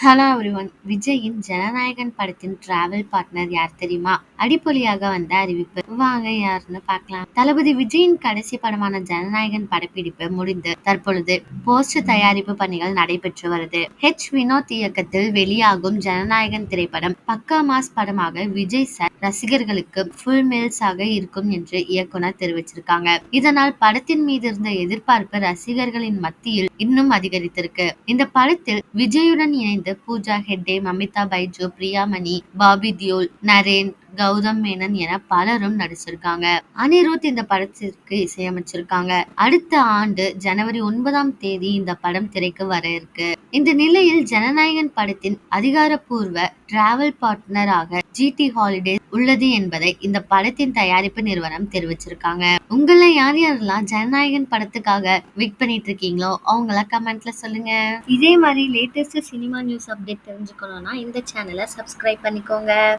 Hello everyone. விஜயின் ஜனநாயகன் படத்தின் travel partner யார் தெரியுமா? அடிப்பொலியாக வந்த அறிவிப்பு. வாங்க யாருன்னு பார்க்கலாம். தளபதி விஜயின் கடைசி படமான ஜனநாயகன் படப்பிடிப்பு முடிந்து தற்பொழுது போஸ்டர் தயாரிப்பு பணிகள் நடைபெற்று வருது. வினோத் இயக்கத்தில் வெளியாகும் ஜனநாயகன் திரைப்படம் பக்கா மாஸ் படமாக விஜய் சார் ரசிகர்களுக்கு ஃபுல் மீல்ஸ் ஆக இருக்கும் என்று இயக்குனர் தெரிவிச்சிருக்காங்க. இதனால் படத்தின் மீது இருந்த எதிர்பார்ப்பு ரசிகர்களின் மத்தியில் இன்னும் அதிகரித்திருக்கு. இந்த படத்தில் விஜயுடன் இணைந்து பூஜா ஹெக்டே, மமிதா பைஜு, பிரியாமணி, பாபி தியோல், நரேன், கௌதம் மேனன் என பலரும் நடிச்சிருக்காங்க. அனிருத் இந்த படத்திற்கு இசையமைச்சிருக்காங்க. அடுத்த ஆண்டு ஜனவரி 9 இந்த படம் திரைக்கு வர இருக்கு. இந்த நிலையில் ஜனநாயகன் படத்தின் அதிகாரப்பூர்வ டிராவல் பார்ட்னராக ஜிடி ஹாலிடேஸ் உள்ளது என்பதை இந்த படத்தின் தயாரிப்பு நிறுவனம் தெரிவிச்சிருக்காங்க. உங்களை யார் யாரெல்லாம் ஜனநாயகன் படத்துக்காக வெயிட் பண்ணிட்டு இருக்கீங்களோ அவங்கள கமெண்ட்ல சொல்லுங்க. இதே மாதிரி லேட்டஸ்ட் சினிமா நியூஸ் அப்டேட் தெரிஞ்சுக்கணும்னா இந்த சேனலை சப்ஸ்கிரைப் பண்ணிக்கோங்க.